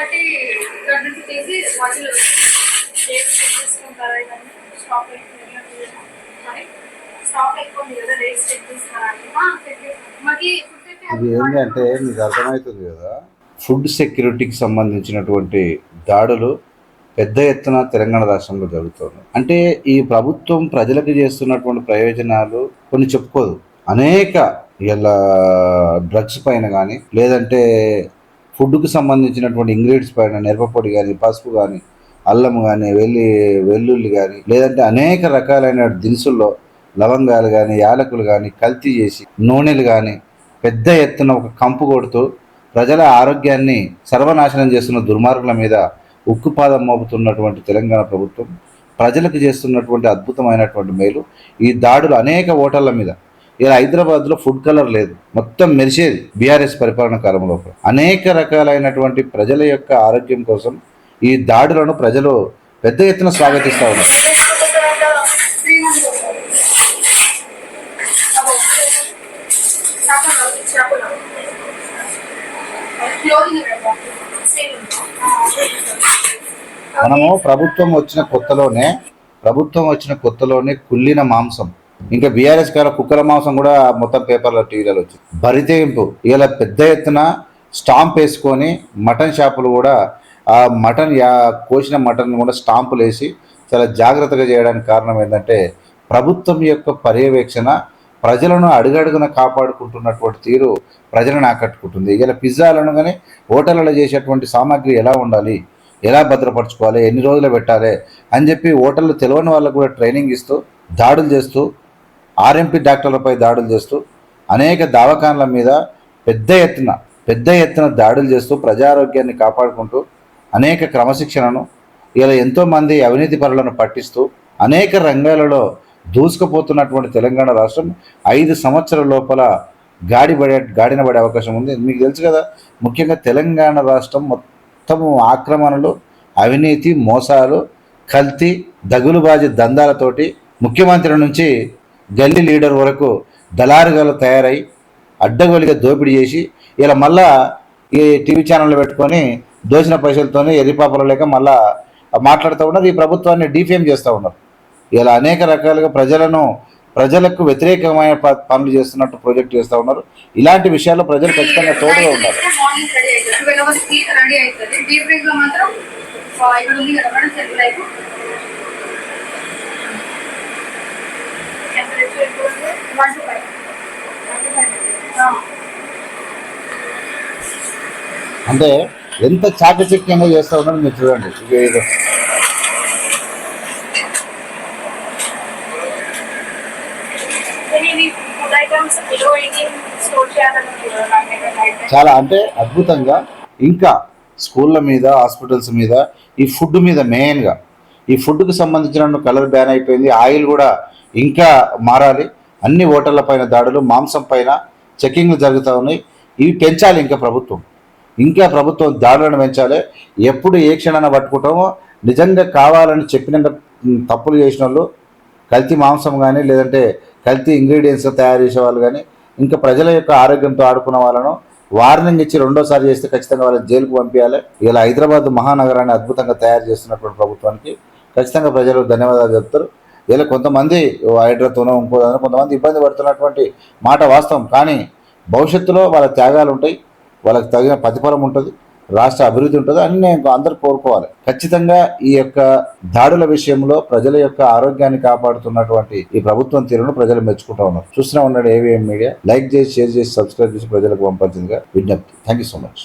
ఒకటి ఇక్కడ నుంచి తీసి వాటిలో చేసుకుంటారా ఇవన్నీ స్టాక్ స్టాక్ ఎక్కువ ఉంది కదా రేట్స్ చెక్ చేస్తారా మాకు ఇది ఏంటంటే మీకు అర్థమవుతుంది కదా, ఫుడ్ సెక్యూరిటీకి సంబంధించినటువంటి దాడులు పెద్ద ఎత్తున తెలంగాణ రాష్ట్రంలో జరుగుతుంది. అంటే ఈ ప్రభుత్వం ప్రజలకు చేస్తున్నటువంటి ప్రయోజనాలు కొన్ని చెప్పుకోదు. అనేక ఇలా డ్రగ్స్ పైన కానీ, లేదంటే ఫుడ్కు సంబంధించినటువంటి ఇంగ్రీడియంట్స్ పైన మిరపపొడి కానీ, పసుపు కానీ, అల్లం కానీ, వెల్లుల్లి కానీ, లేదంటే అనేక రకాలైన దినుసుల్లో లవంగాలు కానీ, యాలకులు కానీ కల్తీ చేసి, నూనెలు కానీ పెద్ద ఎత్తున ఒక కంపు కొడుతూ ప్రజల ఆరోగ్యాన్ని సర్వనాశనం చేస్తున్న దుర్మార్గుల మీద ఉక్కుపాదం మోపుతున్నటువంటి తెలంగాణ ప్రభుత్వం ప్రజలకు చేస్తున్నటువంటి అద్భుతమైనటువంటి మేలు ఈ దాడులు అనేక ఓటర్ల మీద. ఇలా హైదరాబాద్లో ఫుడ్ కలర్ లేదు, మొత్తం మెరిసేది బీఆర్ఎస్ పరిపాలన కాలంలో. అనేక రకాలైనటువంటి ప్రజల యొక్క ఆరోగ్యం కోసం ఈ దాడులను ప్రజలు పెద్ద ఎత్తున స్వాగతిస్తూ ఉన్నారు. మనము ప్రభుత్వం వచ్చిన కొత్తలోనే కుళ్ళిన మాంసం, ఇంకా బీఆర్ఎస్ గారు కుక్కల మాంసం కూడా మొత్తం పేపర్లో టీవీలలో వచ్చింది. బరితెంపు ఇలా పెద్ద ఎత్తున స్టాంప్ వేసుకొని మటన్ షాపులు కూడా ఆ కోసిన మటన్ కూడా స్టాంపులు వేసి చాలా జాగ్రత్తగా చేయడానికి కారణం ఏంటంటే ప్రభుత్వం యొక్క పర్యవేక్షణ ప్రజలను అడుగడుగున కాపాడుకుంటున్నటువంటి తీరు ప్రజలను ఆకట్టుకుంటుంది. ఇలా పిజ్జాలను కానీ హోటళ్ళలో చేసేటువంటి సామాగ్రి ఎలా ఉండాలి, ఎలా భద్రపరచుకోవాలి, ఎన్ని రోజులు పెట్టాలి అని చెప్పి హోటళ్ళు తెలియని వాళ్ళకు కూడా ట్రైనింగ్ ఇస్తూ దాడులు చేస్తూ, ఆర్ఎంపీ డాక్టర్లపై దాడులు చేస్తూ, అనేక దవాఖానల మీద పెద్ద ఎత్తున దాడులు చేస్తూ ప్రజారోగ్యాన్ని కాపాడుకుంటూ అనేక క్రమశిక్షణను ఇలా ఎంతోమంది అవినీతి పరులను పట్టిస్తూ అనేక రంగాలలో దూసుకుపోతున్నటువంటి తెలంగాణ రాష్ట్రం 5 సంవత్సరాల లోపల గాడిన పడే అవకాశం ఉంది. మీకు తెలుసు కదా, ముఖ్యంగా తెలంగాణ రాష్ట్రం మొత్తము ఆక్రమణలు, అవినీతి, మోసాలు, కల్తీ, దగులుబాజీ దందాలతోటి ముఖ్యమంత్రి నుంచి గల్లీ లీడర్ వరకు దళారుగాలు తయారై అడ్డగోలుగా దోపిడీ చేసి ఇలా మళ్ళా ఈ టీవీ ఛానళ్ళు పెట్టుకొని దోచిన పైసలతోనే ఎర్రిపాపలు లేక మళ్ళా మాట్లాడుతూ ఉన్నారు. ఈ ప్రభుత్వాన్ని డిఫేమ్ చేస్తూ ఉన్నారు. ఇలా అనేక రకాలుగా ప్రజలకు వ్యతిరేకమైన పనులు చేస్తున్నట్టు ప్రొజెక్ట్ చేస్తూ ఉన్నారు. ఇలాంటి విషయాల్లో ప్రజలు ఖచ్చితంగా తోడుగా ఉన్నారు. అంటే ఎంత చాకచక్యంగా చేస్తూ ఉన్నారు మీరు చూడండి. చాలా అంటే అద్భుతంగా. ఇంకా స్కూళ్ళ మీద, హాస్పిటల్స్ మీద, ఈ ఫుడ్ మీద మెయిన్గా ఈ ఫుడ్కు సంబంధించిన కలర్ బ్యాన్ అయిపోయింది. ఆయిల్ కూడా ఇంకా మారాలి. అన్ని హోటళ్ల పైన దాడులు, మాంసం పైన చెకింగ్లు జరుగుతూ ఉన్నాయి. ఇవి పెంచాలి. ఇంకా ప్రభుత్వం దాడులను పెంచాలి. ఎప్పుడు ఏ క్షణాన్ని పట్టుకుంటామో నిజంగా కావాలని చెప్పినాక తప్పులు చేసిన వాళ్ళు, కల్తీ మాంసం కానీ లేదంటే కల్తీ ఇంగ్రీడియంట్స్ తయారు చేసే వాళ్ళు కానీ, ఇంకా ప్రజల యొక్క ఆరోగ్యంతో ఆడుకున్న వాళ్ళను వార్నింగ్ ఇచ్చి రెండోసారి చేస్తే ఖచ్చితంగా వాళ్ళని జైలుకు పంపించాలి. ఇలా హైదరాబాద్ మహానగరాన్ని అద్భుతంగా తయారు చేస్తున్నటువంటి ప్రభుత్వానికి ఖచ్చితంగా ప్రజలు ధన్యవాదాలు చెప్తారు. ఇలా కొంతమంది హైడ్రాతోనో ఇంకోదానో కొంతమంది ఇబ్బంది పడుతున్నటువంటి మాట వాస్తవం. కానీ భవిష్యత్తులో వాళ్ళ త్యాగాలు ఉంటాయి, వాళ్ళకి తగిన ప్రతిఫలం ఉంటుంది, రాష్ట్ర అభివృద్ధి ఉంటుంది అని అందరూ కోరుకోవాలి. ఖచ్చితంగా ఈ యొక్క దాడుల విషయంలో ప్రజల యొక్క ఆరోగ్యాన్ని కాపాడుతున్నటువంటి ఈ ప్రభుత్వం తీరును ప్రజలు మెచ్చుకుంటూ ఉన్నారు. చూస్తూనే ఉన్నాడు ఏవిఎం మీడియా. లైక్ చేసి, షేర్ చేసి, సబ్స్క్రైబ్ చేసి ప్రజలకు పంపాల్సిందిగా విజ్ఞప్తి. Thank you so much.